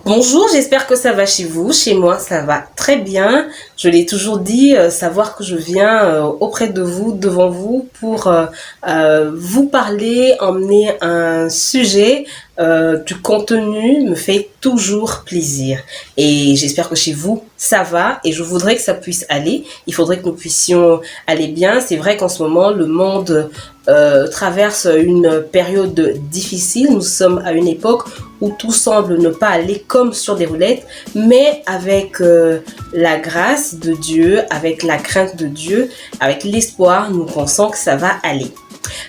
Bonjour, j'espère que ça va chez vous. Chez moi, ça va très bien. Je l'ai toujours dit, savoir que je viens auprès de vous, devant vous, pour vous parler, emmener un sujet, du contenu me fait toujours plaisir. Et j'espère que chez vous, ça va. Et je voudrais que ça puisse aller. Il faudrait que nous puissions aller bien. C'est vrai qu'en ce moment, le monde traverse une période difficile. Nous sommes à une époque où tout semble ne pas aller comme sur des roulettes, mais avec la grâce de Dieu, avec la crainte de Dieu, avec l'espoir, nous pensons que ça va aller.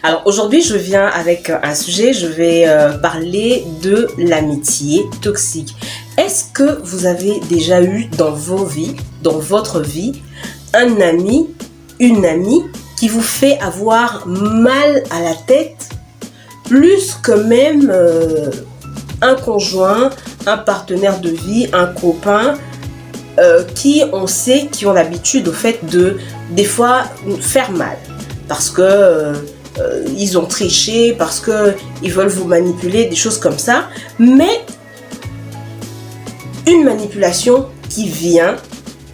Alors aujourd'hui, je viens avec un sujet, je vais parler de l'amitié toxique. Est-ce que vous avez déjà eu dans vos vies, dans votre vie, un ami, une amie qui vous fait avoir mal à la tête, plus que même un conjoint, un partenaire de vie, un copain, qui on sait, qui ont l'habitude au fait de, des fois, faire mal. Parce que ils ont triché, parce qu'ils veulent vous manipuler, des choses comme ça. Mais une manipulation qui vient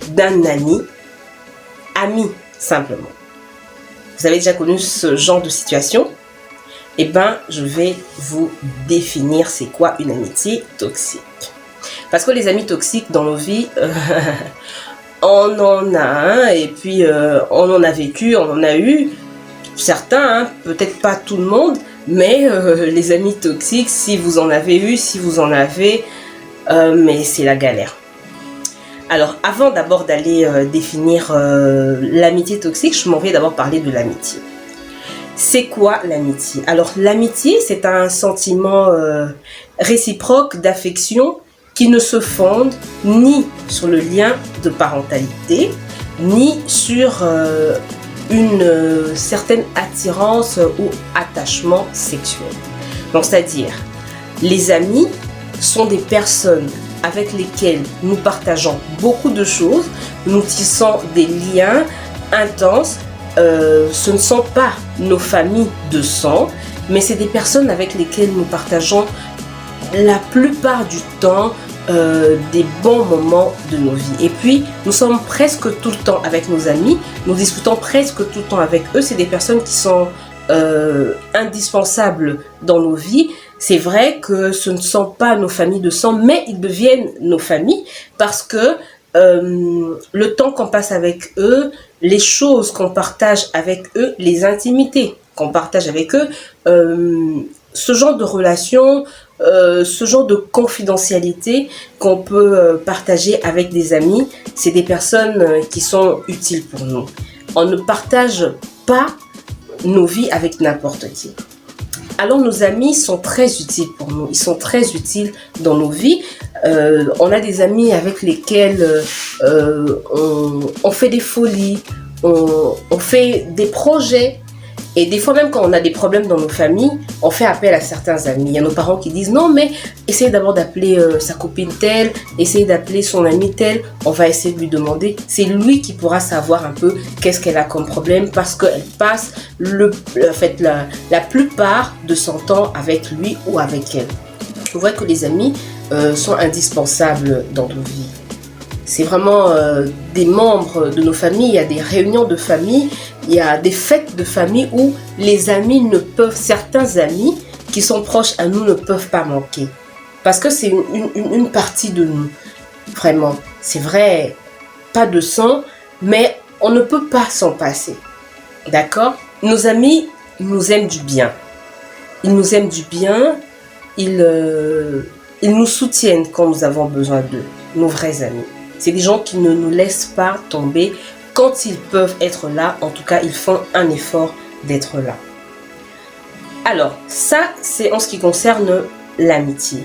d'un ami simplement. Vous avez déjà connu ce genre de situation? Eh bien, je vais vous définir c'est quoi une amitié toxique. Parce que les amis toxiques dans nos vies, on en a un et puis on en a vécu, on en a eu. Certains, peut-être pas tout le monde, mais les amis toxiques, si vous en avez eu, si vous en avez, mais c'est la galère. Alors, avant d'abord d'aller définir l'amitié toxique, je m'en vais d'abord parler de l'amitié. C'est quoi l'amitié? Alors, l'amitié, c'est un sentiment réciproque d'affection qui ne se fonde ni sur le lien de parentalité, ni sur une certaine attirance ou attachement sexuel. Donc, c'est-à-dire, les amis sont des personnes avec lesquelles nous partageons beaucoup de choses, nous tissons des liens intenses. Ce ne sont pas nos familles de sang, mais c'est des personnes avec lesquelles nous partageons la plupart du temps des bons moments de nos vies. Et puis, nous sommes presque tout le temps avec nos amis, nous discutons presque tout le temps avec eux. C'est des personnes qui sont indispensables dans nos vies. C'est vrai que ce ne sont pas nos familles de sang, mais ils deviennent nos familles parce que le temps qu'on passe avec eux, les choses qu'on partage avec eux, les intimités qu'on partage avec eux, ce genre de relation, ce genre de confidentialité qu'on peut partager avec des amis, c'est des personnes qui sont utiles pour nous. On ne partage pas nos vies avec n'importe qui. Alors nos amis sont très utiles pour nous, ils sont très utiles dans nos vies. On a des amis avec lesquels on fait des folies, on fait des projets. Et des fois même quand on a des problèmes dans nos familles, on fait appel à certains amis. Il y a nos parents qui disent non mais essayez d'abord d'appeler sa copine telle, essayez d'appeler son ami tel, on va essayer de lui demander. C'est lui qui pourra savoir un peu qu'est-ce qu'elle a comme problème parce qu'elle passe la plupart de son temps avec lui ou avec elle. Je vois que les amis sont indispensables dans nos vies. C'est vraiment des membres de nos familles, il y a des réunions de famille, il y a des fêtes de famille où les amis ne peuvent, certains amis qui sont proches à nous ne peuvent pas manquer. Parce que c'est une partie de nous, vraiment. C'est vrai, pas de sang, mais on ne peut pas s'en passer. D'accord? Nos amis nous aiment du bien. Ils nous aiment du bien, ils nous soutiennent quand nous avons besoin d'eux, nos vrais amis. C'est des gens qui ne nous laissent pas tomber quand ils peuvent être là. En tout cas, ils font un effort d'être là. Alors, ça, c'est en ce qui concerne l'amitié.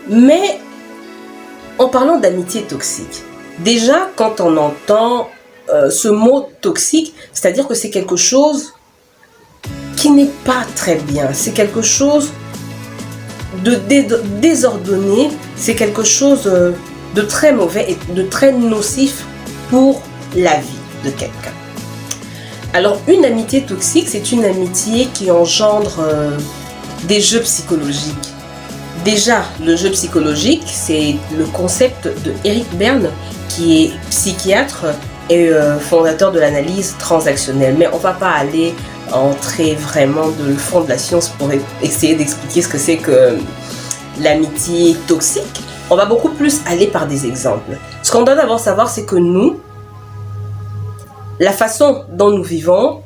Mais, en parlant d'amitié toxique, déjà, quand on entend ce mot toxique, c'est-à-dire que c'est quelque chose qui n'est pas très bien. C'est quelque chose de désordonné. C'est quelque chose de très mauvais et de très nocif pour la vie de quelqu'un. Alors, une amitié toxique, c'est une amitié qui engendre des jeux psychologiques, Déjà, le jeu psychologique, c'est le concept de Eric Berne, qui est psychiatre et fondateur de l'analyse transactionnelle. Mais on ne va pas aller entrer vraiment dans le fond de la science pour essayer d'expliquer ce que c'est que l'amitié toxique. On va beaucoup plus aller par des exemples. Ce qu'on doit d'abord savoir, c'est que nous, la façon dont nous vivons,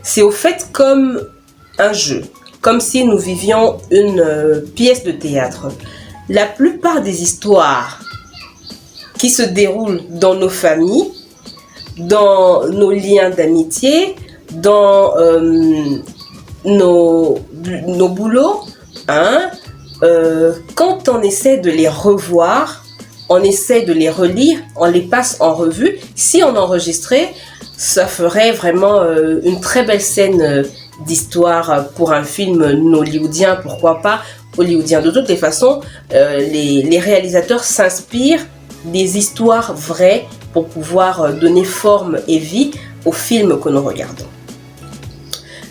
c'est au fait comme un jeu, comme si nous vivions une pièce de théâtre. La plupart des histoires qui se déroulent dans nos familles, dans nos liens d'amitié, dans nos boulots, quand on essaie de les revoir, on essaie de les relire, on les passe en revue. Si on enregistrait, ça ferait vraiment une très belle scène d'histoire pour un film hollywoodien, pourquoi pas hollywoodien. De toutes les façons, les réalisateurs s'inspirent des histoires vraies pour pouvoir donner forme et vie aux films que nous regardons.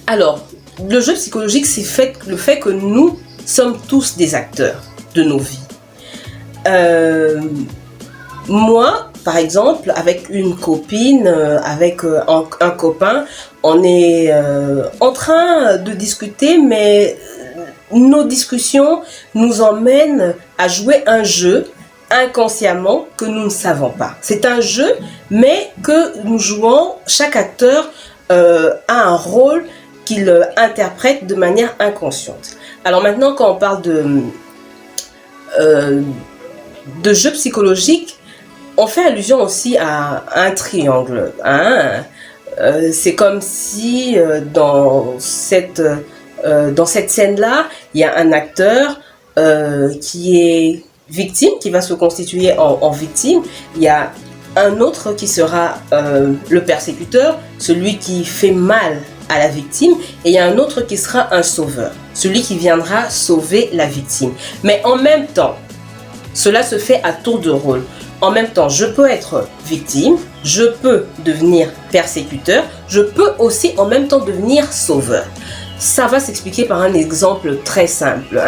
Alors, le jeu psychologique, c'est le fait que nous sommes tous des acteurs de nos vies. Moi, par exemple, avec une copine, avec un copain, on est en train de discuter, mais nos discussions nous emmènent à jouer un jeu inconsciemment que nous ne savons pas. C'est un jeu, mais que nous jouons, chaque acteur a un rôle qu'il interprète de manière inconsciente. Alors maintenant, quand on parle de jeu psychologique, on fait allusion aussi à un triangle. C'est comme si dans cette scène-là, il y a un acteur qui est victime, qui va se constituer en victime. Il y a un autre qui sera le persécuteur, celui qui fait mal à la victime, et il y a un autre qui sera un sauveur, celui qui viendra sauver la victime. Mais en même temps, cela se fait à tour de rôle. En même temps, je peux être victime, je peux devenir persécuteur, je peux aussi en même temps devenir sauveur. Ça va s'expliquer par un exemple très simple.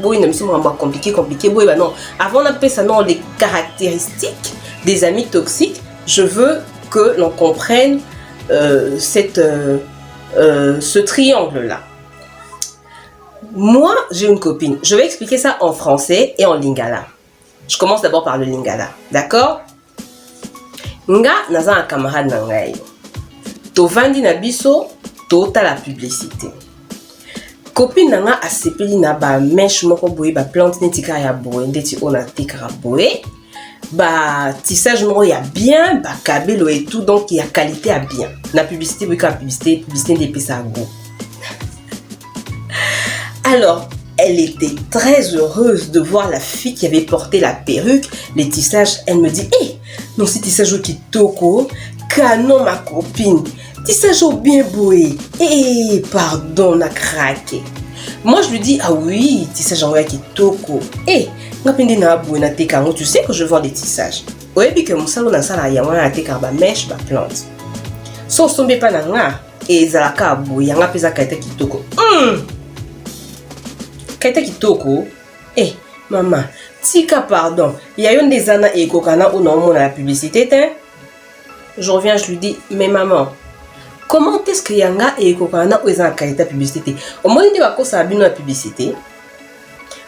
Oui, non, c'est compliqué. Oui, bah non. Avant d'appeler ça, non, les caractéristiques des amis toxiques, je veux que l'on comprenne ce triangle-là. Moi, j'ai une copine. Je vais expliquer ça en français et en lingala. Je commence d'abord par le lingala. D'accord? Nga naza un camarade nangai. Tovandi na biso, tota la publicité. Copine nanga a sepeli na ba mèche moko boye ba plante netika ya boye ndeti ona tekara boye. Ba tissage moko ya bien, ba kabelo et tout, donc il y a qualité à bien. Na publicité boye ka publicité des pesa go. Alors, elle était très heureuse de voir la fille qui avait porté la perruque, les tissages. Elle me dit, hey, non, c'est tissage au kitoko, canon ma copine, tissage au bien boé. Eh, pardon, on a craqué. Moi, je lui dis, ah oui, tissage en kitoko. Eh, tu sais que je vends des tissages. Oui, puis que mon salon dans ça, il y a un téka ba mèche, ba plante. So, sombe pas nanga, et zalaka abou, y a un pesa kaita kitoko. Kaita kitoko, eh, maman, tika pardon, il y a une des années et kokana ou non, la publicité, je reviens, je lui dis, mais maman, comment est-ce que yanga et kokana ou ezan kaita publicité? Au moins, il y a quoi ça abîme la publicité?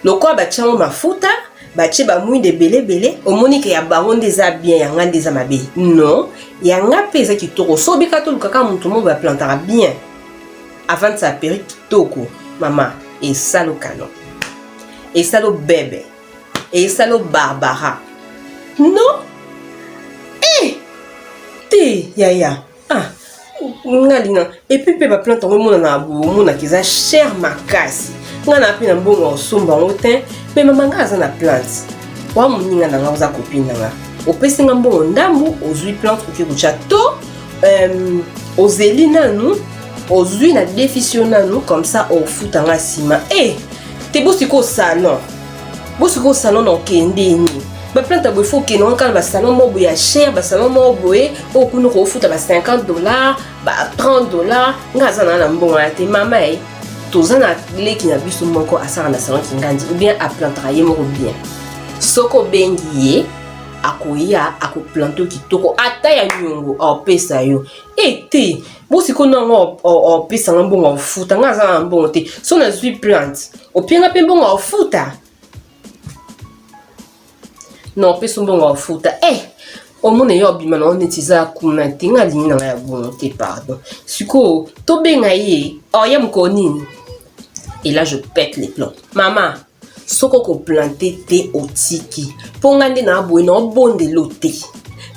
Le quoi, bah, tiens, ma fouta, bah, tiens, bah, mouille de belé, au moins, il y a baron des habits, yanga des amabé. Non, yanga pesa kitoko, sobi kato, le kaka, tout le monde va planter bien. Avant de sa perruque kitoko, maman. Et ça le canon. Et ça le bébé. Et ça le Barbara. Non? Eh! Té, yaya. Ah. Et puis, papa plante en mon a qui a cher ma casse. On a appris un bon sombre en hautain. Mais maman a la plante. Wa mon ninga na nga copine nga. Au pesi nga bon ndambu aux huit plantes au kiko château. Aux élina nous. Aux huiles à déficionnant nous comme ça au foot en asima. Eh, t'es beau au salon. Beau au salon dans Kendeni. Ba plante à faut que non quand ba salon mo boya cher, ba salon mo boye au kuno au foot à $50, ba $30. Ngaza na bon à tes maman. tozana les qui n'a biso moko asara na salon kingandi ou bien a plantrailler moko bien soko bengiye akoya akoplanto kitoko ata ya nyongo opesa yo ete bosi kona ngo opesa ngambongo futa ngaza ngambongo te so na zwi plante opienga pe mbongo futa non opesa mbongo futa omone yo bima na onetiza kuna tinga lini na ya bongo te pardon siko to benga ye ya mkonini. Et là, je pète les plombs. Maman, soko ko planté te otiki. Pongande na aboué na bonde loté.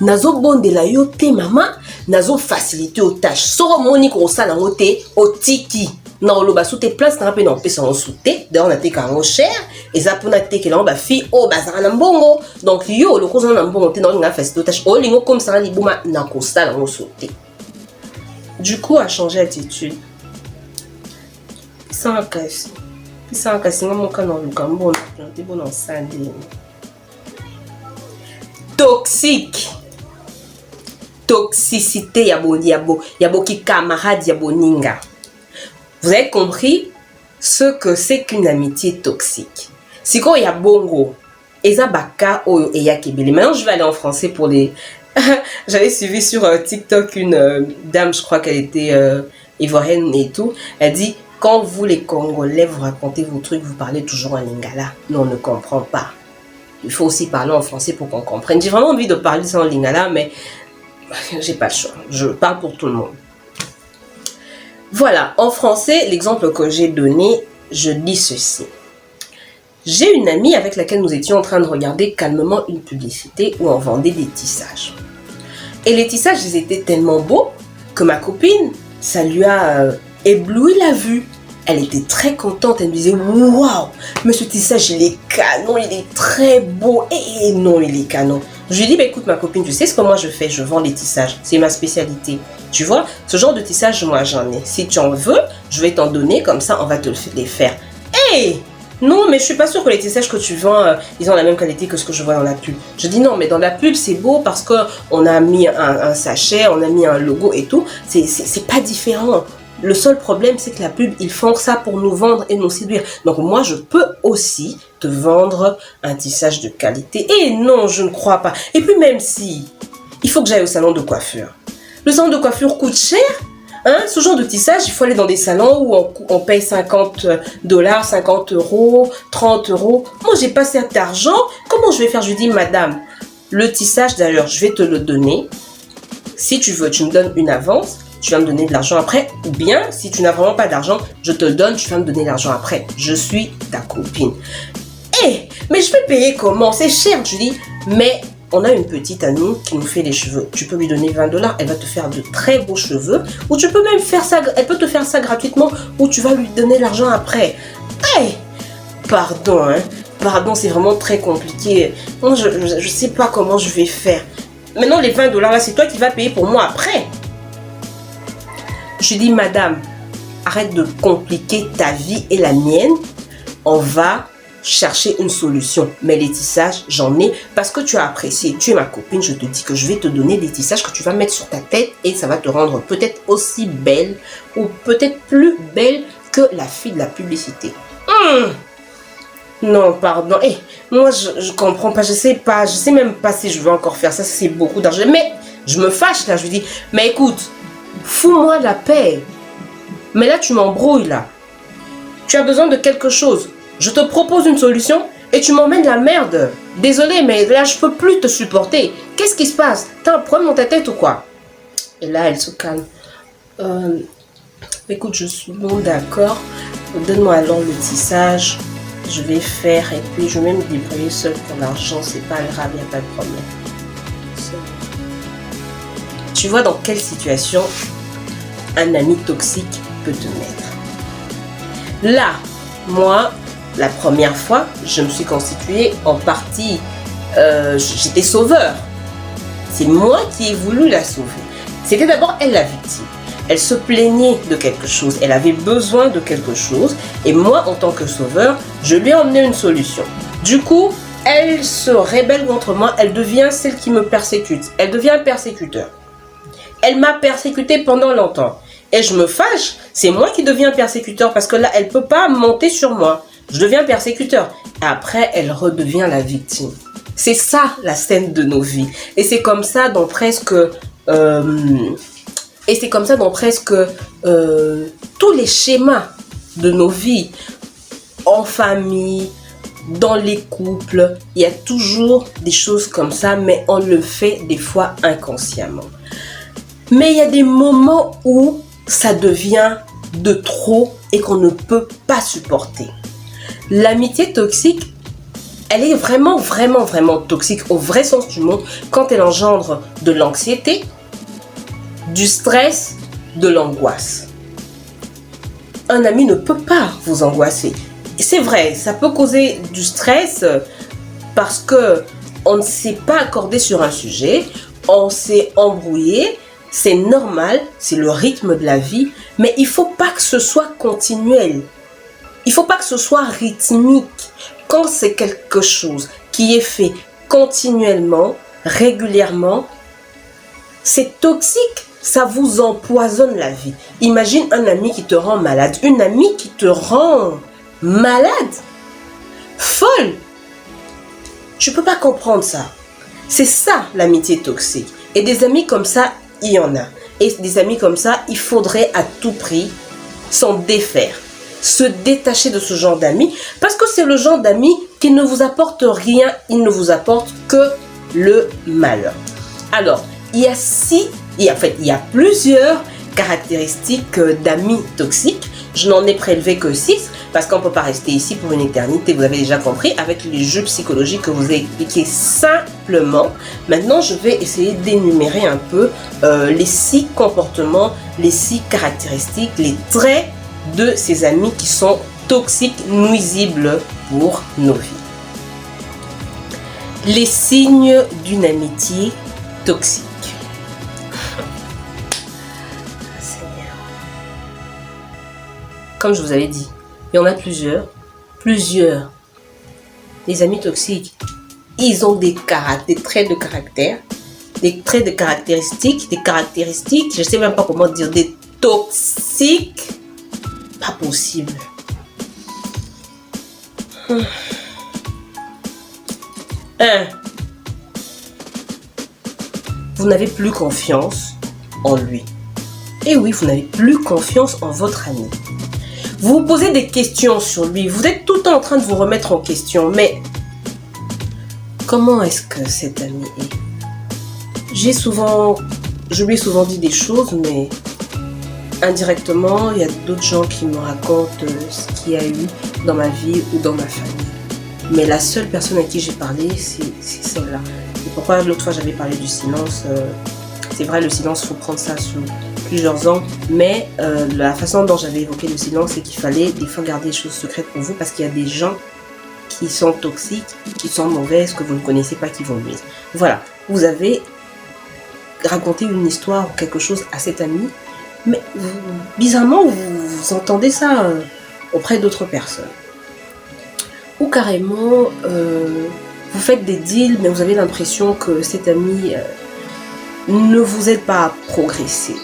Nazo bonde la yote, maman. Nazo facilité aux tâches. Soko moni ko sala ngote otiki. Na oloba sous tes places na pe na pesa en souté. D'ailleurs, on a été quand cher. Et ça pour na te que là ba fi o bazara na mbongo. Donc yo le cause na mbongo te na nga facilité aux tâches. O lingo comme ça li buma na ko sala ngo souté. Du coup, a changé attitude. Sans casse. Sans casse, mon canon, le cambo, planté bon enceinte. Toxique. Toxicité, yabo qui camarade, yabo ninga. Vous avez compris ce que c'est qu'une amitié toxique. Si quand il y a bongo, ezabaka oyo eyakebele. Maintenant, je vais aller en français pour les. J'avais suivi sur TikTok une dame, je crois qu'elle était ivoirienne et tout. Elle dit. Quand vous les Congolais vous racontez vos trucs, vous parlez toujours en lingala. Nous on ne comprend pas. Il faut aussi parler en français pour qu'on comprenne. J'ai vraiment envie de parler sans lingala, mais j'ai pas le choix. Je parle pour tout le monde. Voilà, en français, l'exemple que j'ai donné, je dis ceci. J'ai une amie avec laquelle nous étions en train de regarder calmement une publicité où on vendait des tissages. Et les tissages, ils étaient tellement beaux que ma copine, ça lui a ébloui la vue. Elle était très contente, elle me disait waouh, mais ce tissage il est canon, il est très beau. Et non, il est canon. Je lui ai dit bah, écoute ma copine, tu sais ce que moi je fais, je vends les tissages, c'est ma spécialité. Tu vois, ce genre de tissage moi j'en ai. Si tu en veux, je vais t'en donner, comme ça on va te les faire. Non, mais je suis pas sûre que les tissages que tu vends, ils ont la même qualité que ce que je vois dans la pub. Je dis non, mais dans la pub c'est beau parce que on a mis un sachet, on a mis un logo et tout. C'est pas différent. Le seul problème, c'est que la pub, ils font ça pour nous vendre et nous séduire. Donc moi, je peux aussi te vendre un tissage de qualité. Et non, je ne crois pas. Et puis même si, il faut que j'aille au salon de coiffure. Le salon de coiffure coûte cher. Hein? Ce genre de tissage, il faut aller dans des salons où on paye $50, 50 €, 30 €. Moi, j'ai pas cet argent. Comment je vais faire? Je lui dis, madame, le tissage d'ailleurs, je vais te le donner. Si tu veux, tu me donnes une avance. Tu vas me donner de l'argent après, ou bien, si tu n'as vraiment pas d'argent, je te le donne, tu vas me donner l'argent après. Je suis ta copine. Mais je vais payer comment? C'est cher, je dis. Mais on a une petite à nous qui nous fait les cheveux. Tu peux lui donner 20 $, elle va te faire de très beaux cheveux, ou tu peux même faire ça, elle peut te faire ça gratuitement, ou tu vas lui donner l'argent après. Pardon, hein. Pardon, c'est vraiment très compliqué. Moi, je sais pas comment je vais faire. Maintenant, les 20 $, là, c'est toi qui vas payer pour moi après. Je dis, madame, arrête de compliquer ta vie et la mienne. On va chercher une solution. Mais les tissages, j'en ai parce que tu as apprécié. Tu es ma copine, je te dis que je vais te donner des tissages que tu vas mettre sur ta tête et ça va te rendre peut-être aussi belle ou peut-être plus belle que la fille de la publicité. Non, pardon. Moi, je comprends pas. Je sais même pas si je veux encore faire ça. C'est beaucoup d'argent. Mais je me fâche là. Je lui dis, mais écoute, fous-moi la paix. Mais là, tu m'embrouilles là. Tu as besoin de quelque chose. Je te propose une solution et tu m'emmènes la merde. Désolée, mais là, je peux plus te supporter. Qu'est-ce qui se passe? T'as un problème dans ta tête ou quoi? Et là, elle se calme. Écoute, je suis bon, d'accord. Donne-moi alors le tissage. Je vais faire et puis je vais me débrouiller seule pour l'argent. C'est pas grave, il n'y a pas de problème. Tu vois dans quelle situation un ami toxique peut te mettre. Là, moi, la première fois, je me suis constituée en partie, j'étais sauveur. C'est moi qui ai voulu la sauver. C'était d'abord elle la victime. Elle se plaignait de quelque chose, elle avait besoin de quelque chose, et moi, en tant que sauveur, je lui ai emmené une solution. Du coup, elle se rébelle contre moi, elle devient celle qui me persécute, elle devient un persécuteur. Elle m'a persécuté pendant longtemps. Et je me fâche C'est moi qui deviens persécuteur parce que là, elle peut pas monter sur moi. Je deviens persécuteur. Et après, elle redevient la victime. C'est ça la scène de nos vies. Et c'est comme ça dans presque... tous les schémas de nos vies. En famille, dans les couples, il y a toujours des choses comme ça, mais on le fait des fois inconsciemment. Mais il y a des moments où ça devient de trop et qu'on ne peut pas supporter. L'amitié toxique, elle est vraiment, vraiment, vraiment toxique au vrai sens du mot quand elle engendre de l'anxiété, du stress, de l'angoisse. Un ami ne peut pas vous angoisser. C'est vrai, ça peut causer du stress parce que on ne s'est pas accordé sur un sujet, on s'est embrouillé, c'est normal, c'est le rythme de la vie, mais il ne faut pas que ce soit continuel. Il ne faut pas que ce soit rythmique. Quand c'est quelque chose qui est fait continuellement, régulièrement, c'est toxique. Ça vous empoisonne la vie. Imagine un ami qui te rend malade, une amie qui te rend malade, folle. Tu ne peux pas comprendre ça. C'est ça l'amitié toxique. Et des amis comme ça, il y en a. Et des amis comme ça, il faudrait à tout prix s'en défaire. Se détacher de ce genre d'amis. Parce que c'est le genre d'amis qui ne vous apporte rien. Il ne vous apporte que le malheur. Alors, il y a plusieurs caractéristiques d'amis toxiques. Je n'en ai prélevé que 6 parce qu'on ne peut pas rester ici pour une éternité, vous avez déjà compris, avec les jeux psychologiques que je vous ai expliqués simplement. Maintenant, je vais essayer d'énumérer un peu les 6 comportements, les 6 caractéristiques, les traits de ces amis qui sont toxiques, nuisibles pour nos vies. Les signes d'une amitié toxique. Comme je vous avais dit, il y en a plusieurs. Les amis toxiques, ils ont des traits de caractère, des traits de caractéristiques, je ne sais même pas comment dire, des toxiques. Pas possible. 1. Vous n'avez plus confiance en lui. Et oui, vous n'avez plus confiance en votre ami. Vous vous posez des questions sur lui. Vous êtes tout le temps en train de vous remettre en question. Mais comment est-ce que cet ami est? Je lui ai souvent dit des choses, mais indirectement, il y a d'autres gens qui me racontent ce qu'il y a eu dans ma vie ou dans ma famille. Mais la seule personne à qui j'ai parlé, c'est celle-là. Et pourquoi l'autre fois j'avais parlé du silence, c'est vrai, le silence, il faut prendre ça sur plusieurs angles, mais la façon dont j'avais évoqué le silence, c'est qu'il fallait des fois garder les choses secrètes pour vous parce qu'il y a des gens qui sont toxiques, qui sont mauvaises, que vous ne connaissez pas, qui vont nuire. Voilà, vous avez raconté une histoire ou quelque chose à cet ami, mais bizarrement, vous entendez ça auprès d'autres personnes. Ou carrément, vous faites des deals, mais vous avez l'impression que cet ami ne vous aide pas à progresser.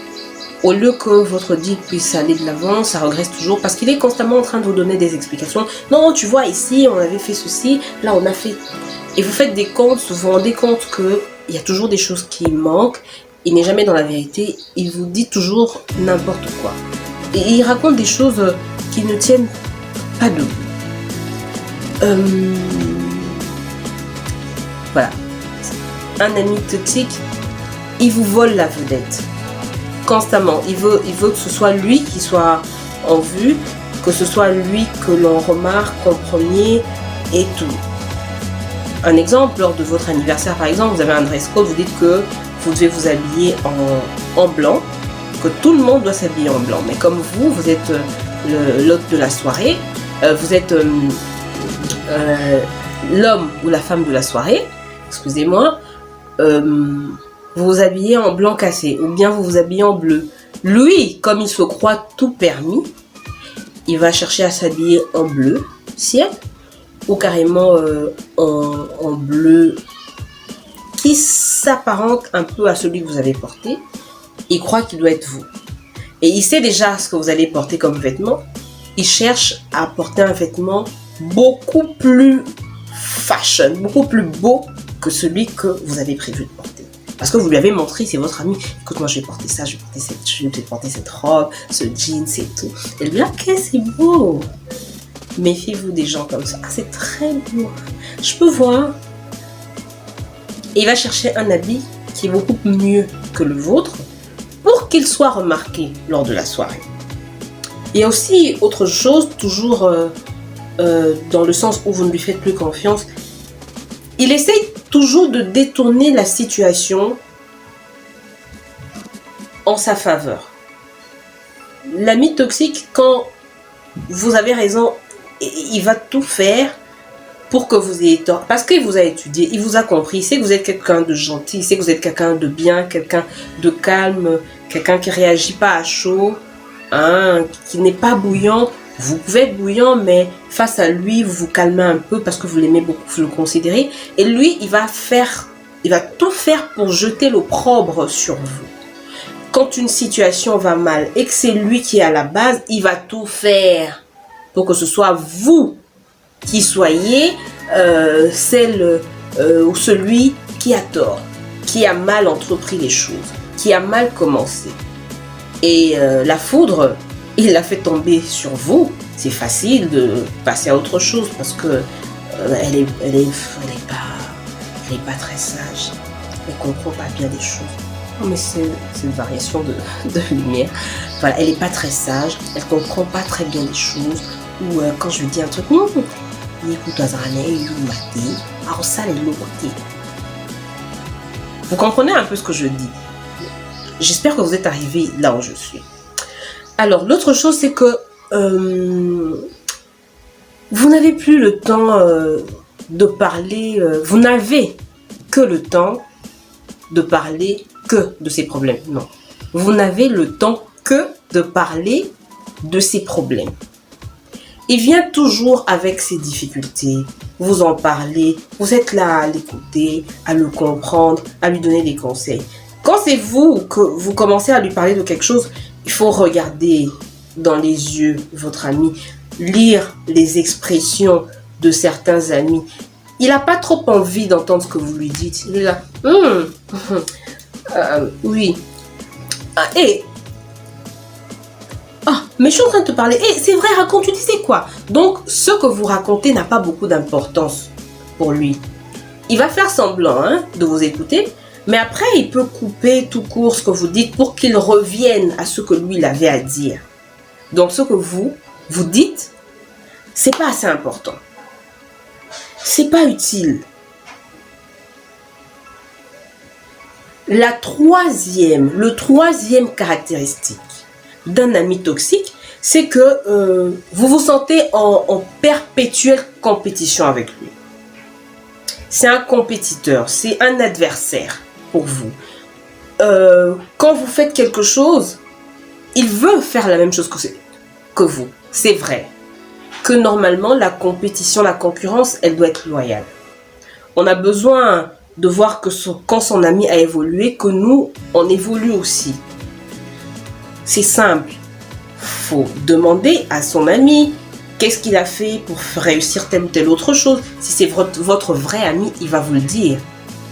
Au lieu que votre deal puisse aller de l'avant, ça regresse toujours parce qu'il est constamment en train de vous donner des explications. Non, tu vois, ici, on avait fait ceci, là, on a fait... Et vous faites des comptes, vous vous rendez compte qu'il y a toujours des choses qui manquent. Il n'est jamais dans la vérité. Il vous dit toujours n'importe quoi. Et il raconte des choses qui ne tiennent pas debout. Voilà. Un ami toxique, il vous vole la vedette. Constamment. Il veut que ce soit lui qui soit en vue, que ce soit lui que l'on remarque en premier et tout. Un exemple, lors de votre anniversaire par exemple, vous avez un dress code, vous dites que vous devez vous habiller en blanc, que tout le monde doit s'habiller en blanc. Mais comme vous êtes l'hôte de la soirée, vous êtes l'homme ou la femme de la soirée, excusez-moi, vous vous habillez en blanc cassé ou bien vous vous habillez en bleu. Lui, comme il se croit tout permis, il va chercher à s'habiller en bleu ciel ou carrément en bleu qui s'apparente un peu à celui que vous avez porté. Il croit qu'il doit être vous. et il sait déjà ce que vous allez porter comme vêtement, il cherche à porter un vêtement beaucoup plus fashion, beaucoup plus beau que celui que vous avez prévu de porter. Parce que vous lui avez montré, c'est votre ami, écoute, moi je vais porter ça, je vais porter cette jupe, je vais porter cette robe, ce jean, c'est tout. Et lui, ok, c'est beau. Méfiez-vous des gens comme ça. Ah, c'est très beau. Je peux voir. Et il va chercher un habit qui est beaucoup mieux que le vôtre pour qu'il soit remarqué lors de la soirée. Il y a aussi autre chose, toujours dans le sens où vous ne lui faites plus confiance. Il essaye toujours de détourner la situation en sa faveur. L'ami toxique, quand vous avez raison, il va tout faire pour que vous ayez tort. Parce qu'il vous a étudié, il vous a compris, il sait que vous êtes quelqu'un de gentil, il sait que vous êtes quelqu'un de bien, quelqu'un de calme, quelqu'un qui ne réagit pas à chaud, hein, qui n'est pas bouillant. Vous pouvez être bouillant, mais face à lui, vous vous calmez un peu parce que vous l'aimez beaucoup, vous le considérez. Et lui, il va tout faire pour jeter l'opprobre sur vous. Quand une situation va mal et que c'est lui qui est à la base, il va tout faire pour que ce soit vous qui soyez celle ou celui qui a tort, qui a mal entrepris les choses, qui a mal commencé. Et la foudre, il l'a fait tomber sur vous. C'est facile de passer à autre chose parce que elle est pas très sage. Elle comprend pas bien des choses. Non, mais c'est une variation de lumière. Voilà, elle est pas très sage. Elle comprend pas très bien les choses. Ou quand je lui dis un truc, écoute, alors ça, elle est côté. Vous comprenez un peu ce que je dis? J'espère que vous êtes arrivé là où je suis. Alors, l'autre chose, c'est que vous n'avez plus le temps de parler, vous n'avez que le temps de parler que de ses problèmes. Non. Vous n'avez le temps que de parler de ses problèmes. Il vient toujours avec ses difficultés. Vous en parlez, vous êtes là à l'écouter, à le comprendre, à lui donner des conseils. Quand c'est vous que vous commencez à lui parler de quelque chose, il faut regarder dans les yeux votre ami, lire les expressions de certains amis. Il n'a pas trop envie d'entendre ce que vous lui dites. Il est là, oui. Mais je suis en train de te parler. C'est vrai, raconte, tu disais quoi? Donc, ce que vous racontez n'a pas beaucoup d'importance pour lui. Il va faire semblant de vous écouter, mais après, il peut couper tout court ce que vous dites pour qu'il revienne à ce que lui, il avait à dire. Donc, ce que vous dites, c'est pas assez important. C'est pas utile. Le troisième caractéristique d'un ami toxique, c'est que vous vous sentez en perpétuelle compétition avec lui. C'est un compétiteur, c'est un adversaire pour vous. Quand vous faites quelque chose, il veut faire la même chose que vous. C'est vrai que normalement, la compétition, la concurrence, elle doit être loyale. On a besoin de voir que quand son ami a évolué, que nous, on évolue aussi. C'est simple. Faut demander à son ami qu'est-ce qu'il a fait pour réussir telle ou telle autre chose. Si c'est votre vrai ami, il va vous le dire.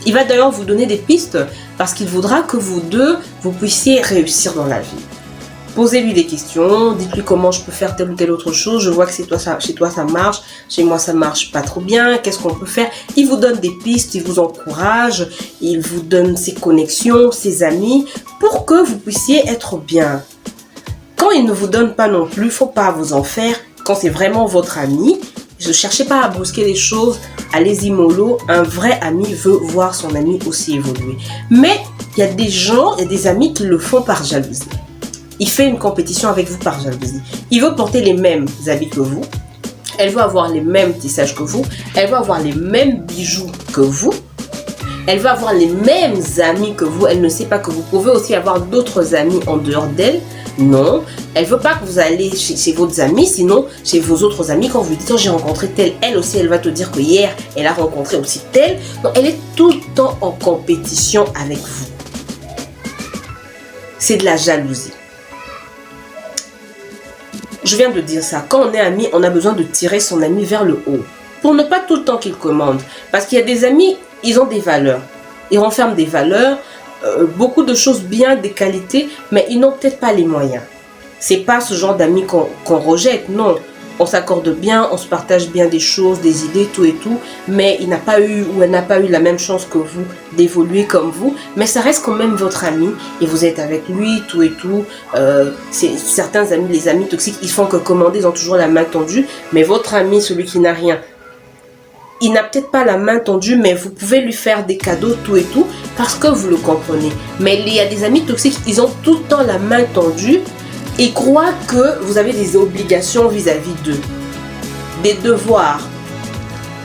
Il va d'ailleurs vous donner des pistes parce qu'il voudra que vous deux, vous puissiez réussir dans la vie. Posez-lui des questions, dites-lui comment je peux faire telle ou telle autre chose. Je vois que chez toi ça marche, chez moi ça marche pas trop bien. Qu'est-ce qu'on peut faire? Il vous donne des pistes, il vous encourage, il vous donne ses connexions, ses amis pour que vous puissiez être bien. Quand il ne vous donne pas non plus, il ne faut pas vous en faire. Quand c'est vraiment votre ami, ne cherchez pas à brusquer les choses, allez-y mollo. Un vrai ami veut voir son ami aussi évoluer. Mais il y a des gens, il y a des amis qui le font par jalousie. Il fait une compétition avec vous par jalousie. Il veut porter les mêmes habits que vous. Elle veut avoir les mêmes tissages que vous. Elle veut avoir les mêmes bijoux que vous. Elle veut avoir les mêmes amis que vous. Elle ne sait pas que vous pouvez aussi avoir d'autres amis en dehors d'elle. Non, elle veut pas que vous allez chez vos amis, sinon chez vos autres amis, quand vous lui dites oh, j'ai rencontré telle, elle aussi elle va te dire que hier elle a rencontré aussi telle. Donc elle est tout le temps en compétition avec vous. C'est de la jalousie. je viens de dire ça, quand on est ami, on a besoin de tirer son ami vers le haut. Pour ne pas tout le temps qu'il commande. Parce qu'il y a des amis, ils ont des valeurs. Ils renferment des valeurs, beaucoup de choses bien, des qualités, mais ils n'ont peut-être pas les moyens. C'est pas ce genre d'amis qu'on rejette, non. On s'accorde bien, on se partage bien des choses, des idées, tout et tout, mais il n'a pas eu ou elle n'a pas eu la même chance que vous d'évoluer comme vous, mais ça reste quand même votre ami et vous êtes avec lui, tout et tout. Certains amis, les amis toxiques, ils font que commander, ils ont toujours la main tendue, mais votre ami, celui qui n'a rien, il n'a peut-être pas la main tendue, mais vous pouvez lui faire des cadeaux, tout et tout, parce que vous le comprenez. Mais il y a des amis toxiques, ils ont tout le temps la main tendue, et croient que vous avez des obligations vis-à-vis d'eux. Des devoirs.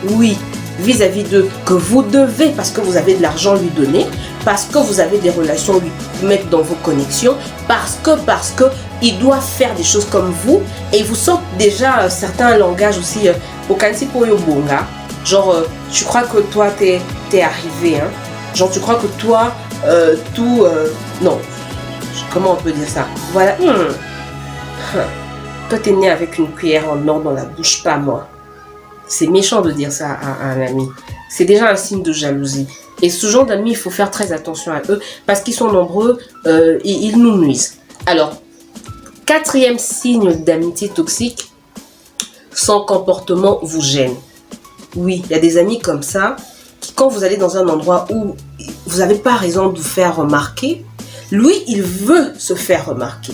Oui, vis-à-vis d'eux. Que vous devez, parce que vous avez de l'argent, lui donner. Parce que vous avez des relations, lui mettre dans vos connexions. Parce que il doit faire des choses comme vous. Et il vous sortent déjà certains langages aussi. Au Kansi Poyo Bonga. Genre, tu crois que toi, t'es arrivé. Hein? Genre, tu crois que toi, tout... non. Comment on peut dire ça? Voilà. Toi, t'es né avec une cuillère en or dans la bouche, pas moi. C'est méchant de dire ça à un ami. C'est déjà un signe de jalousie. Et ce genre d'amis, il faut faire très attention à eux parce qu'ils sont nombreux et ils nous nuisent. Alors, quatrième signe d'amitié toxique, son comportement vous gêne. Oui, il y a des amis comme ça qui, quand vous allez dans un endroit où vous n'avez pas raison de vous faire remarquer, lui, il veut se faire remarquer.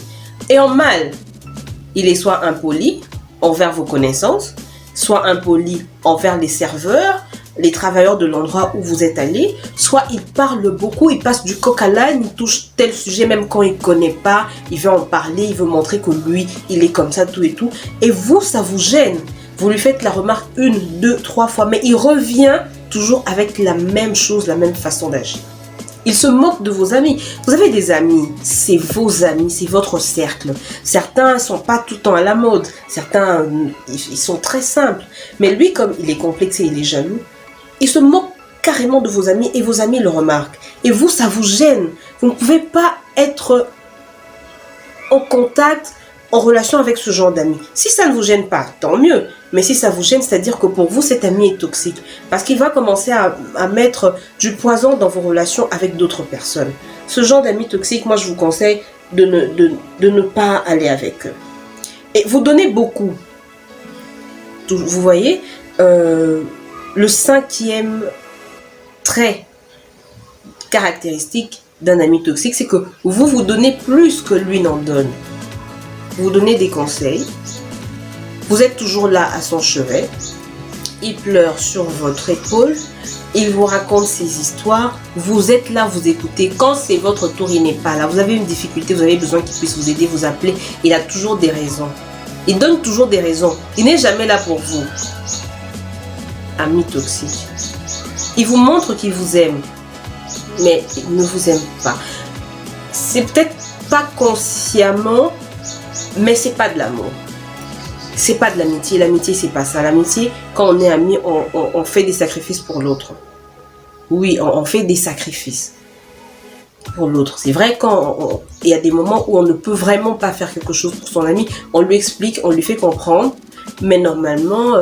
Et en mal, il est soit impoli envers vos connaissances, soit impoli envers les serveurs, les travailleurs de l'endroit où vous êtes allé, soit il parle beaucoup, il passe du coq à l'âne, il touche tel sujet même quand il ne connaît pas, il veut en parler, il veut montrer que lui, il est comme ça, tout et tout. Et vous, ça vous gêne. Vous lui faites la remarque 1, 2, 3 fois, mais il revient toujours avec la même chose, la même façon d'agir. Il se moque de vos amis. Vous avez des amis, c'est vos amis, c'est votre cercle. Certains ne sont pas tout le temps à la mode. Certains, ils sont très simples. Mais lui, comme il est complexé, il est jaloux, il se moque carrément de vos amis et vos amis le remarquent. Et vous, ça vous gêne. Vous ne pouvez pas être en contact, en relation avec ce genre d'amis. Si ça ne vous gêne pas, tant mieux. Mais si ça vous gêne, c'est-à-dire que pour vous, cet ami est toxique. Parce qu'il va commencer à mettre du poison dans vos relations avec d'autres personnes. Ce genre d'amis toxiques, moi, je vous conseille de ne pas aller avec eux. Et vous donnez beaucoup. Vous voyez, le cinquième trait caractéristique d'un ami toxique, c'est que vous donnez plus que lui n'en donne. Vous donnez des conseils, vous êtes toujours là à son chevet, il pleure sur votre épaule, il vous raconte ses histoires, vous êtes là, vous écoutez. Quand c'est votre tour, il n'est pas là. Vous avez une difficulté, vous avez besoin qu'il puisse vous aider, vous appeler. Il a toujours des raisons. Il donne toujours des raisons. Il n'est jamais là pour vous. Ami toxique. Il vous montre qu'il vous aime, mais il ne vous aime pas. C'est peut-être pas consciemment, mais c'est pas de l'amour. C'est pas de l'amitié. L'amitié, c'est pas ça. L'amitié, quand on est amis, on fait des sacrifices pour l'autre. Oui, on fait des sacrifices pour l'autre. C'est vrai, quand il y a des moments où on ne peut vraiment pas faire quelque chose pour son ami, on lui explique, on lui fait comprendre. Mais normalement,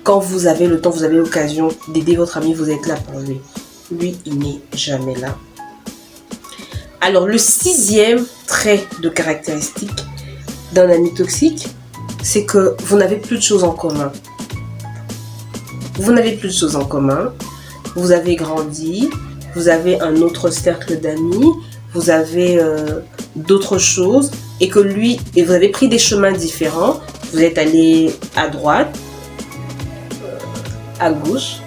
quand vous avez le temps, vous avez l'occasion d'aider votre ami, vous êtes là pour lui. Lui, il n'est jamais là. Alors, le sixième trait de caractéristique d'un ami toxique, c'est que vous n'avez plus de choses en commun. Vous n'avez plus de choses en commun. Vous avez grandi, vous avez un autre cercle d'amis, vous avez d'autres choses, et que lui, et vous avez pris des chemins différents. Vous êtes allé à droite, à gauche.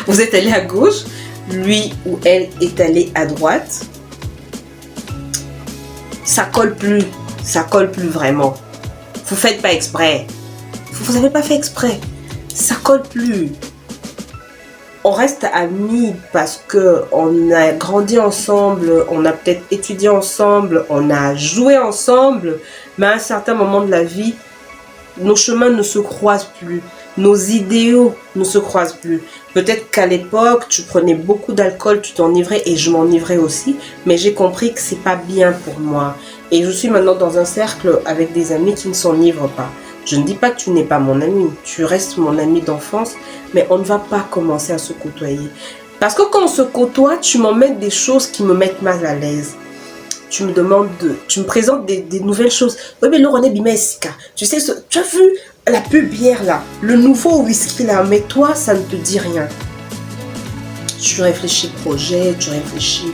Vous êtes allé à gauche, lui ou elle est allé à droite. Ça colle plus vraiment. Vous faites pas exprès. Vous n'avez pas fait exprès. Ça colle plus. On reste amis parce que on a grandi ensemble, on a peut-être étudié ensemble, on a joué ensemble, mais à un certain moment de la vie, nos chemins ne se croisent plus. Nos idéaux ne se croisent plus. Peut-être qu'à l'époque, tu prenais beaucoup d'alcool, tu t'enivrais et je m'enivrais aussi, mais j'ai compris que c'est pas bien pour moi. Et je suis maintenant dans un cercle avec des amis qui ne s'enivrent pas. Je ne dis pas que tu n'es pas mon ami, tu restes mon ami d'enfance, mais on ne va pas commencer à se côtoyer. Parce que quand on se côtoie, tu m'emmènes des choses qui me mettent mal à l'aise. Tu me présentes des nouvelles choses. Oui, mais Laurent Bimesika, tu sais, tu as vu la pub bière là, le nouveau whisky là, mais toi, ça ne te dit rien. Tu réfléchis projet, tu réfléchis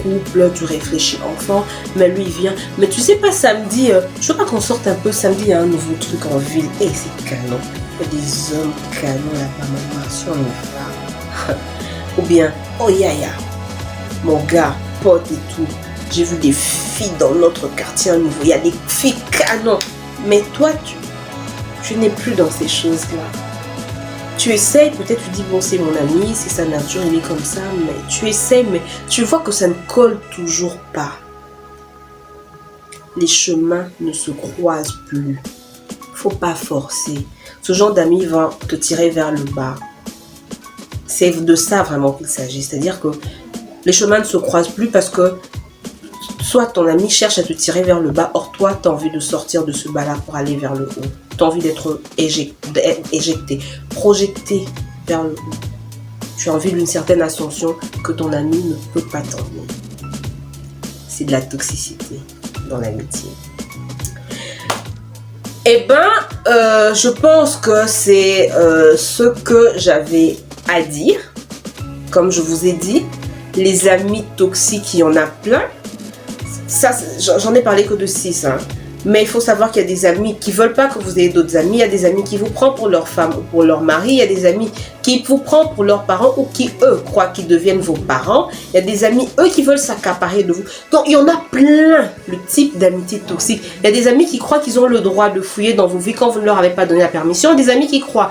couple, tu réfléchis enfant, mais lui il vient. Mais tu sais pas, samedi, je veux pas qu'on sorte un peu, samedi il y a un nouveau truc en ville. Et c'est canon. Il y a des hommes canons là-bas, maman, sur une femme. Ou bien, oh yaya, mon gars, pote et tout. J'ai vu des filles dans notre quartier à nouveau. Il y a des filles canons. Mais toi, tu n'es plus dans ces choses-là. Tu essayes, peut-être tu dis, bon, c'est mon ami, c'est sa nature, il est comme ça. Mais tu essayes, mais tu vois que ça ne colle toujours pas. Les chemins ne se croisent plus. Faut pas forcer. Ce genre d'amis va te tirer vers le bas. C'est de ça vraiment qu'il s'agit. C'est-à-dire que les chemins ne se croisent plus parce que soit ton ami cherche à te tirer vers le bas, or toi, tu as envie de sortir de ce bas-là pour aller vers le haut. Tu as envie d'être éjecté, projeté vers le haut. Tu as envie d'une certaine ascension que ton ami ne peut pas t'emmener. C'est de la toxicité dans l'amitié. Eh ben, je pense que c'est ce que j'avais à dire. Comme je vous ai dit, les amis toxiques, il y en a plein. Ça, j'en ai parlé que de 6, hein. Mais il faut savoir qu'il y a des amis qui ne veulent pas que vous ayez d'autres amis. Il y a des amis qui vous prennent pour leur femme ou pour leur mari. Il y a des amis qui vous prennent pour leurs parents ou qui, eux, croient qu'ils deviennent vos parents. Il y a des amis, eux, qui veulent s'accaparer de vous. Donc, il y en a plein, le type d'amitié toxique. Il y a des amis qui croient qu'ils ont le droit de fouiller dans vos vies quand vous ne leur avez pas donné la permission. Il y a des amis qui croient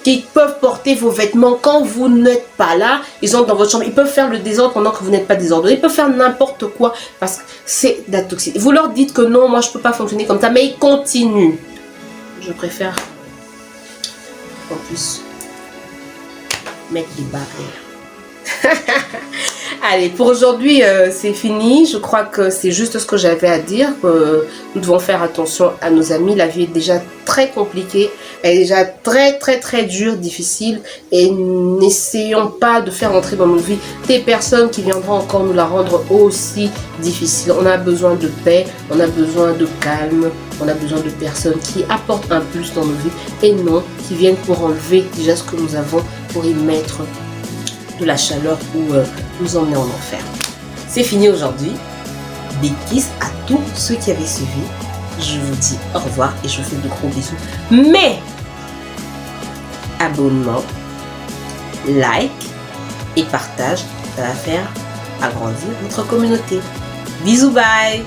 qu'ils peuvent porter vos vêtements quand vous n'êtes pas là. Ils entrent dans votre chambre. Ils peuvent faire le désordre pendant que vous n'êtes pas désordonné. Ils peuvent faire n'importe quoi parce que c'est de la toxicité. Vous leur dites que non, moi, je ne peux pas fonctionner comme ça, mais ils continuent. Je préfère qu'on puisse mettre des barrières. Allez, pour aujourd'hui, c'est fini. Je crois que c'est juste ce que j'avais à dire. Nous devons faire attention à nos amis. La vie est déjà très compliquée. Elle est déjà très dure, difficile. Et n'essayons pas de faire entrer dans nos vies des personnes qui viendront encore nous la rendre aussi difficile. On a besoin de paix, on a besoin de calme, on a besoin de personnes qui apportent un plus dans nos vies et non qui viennent pour enlever déjà ce que nous avons, pour y mettre de la chaleur ou nous emmener en enfer. C'est fini aujourd'hui. Des kisses à tous ceux qui avaient suivi. Je vous dis au revoir et je vous fais de gros bisous. Mais abonnement, like et partage, ça va faire agrandir votre communauté. Bisous, bye!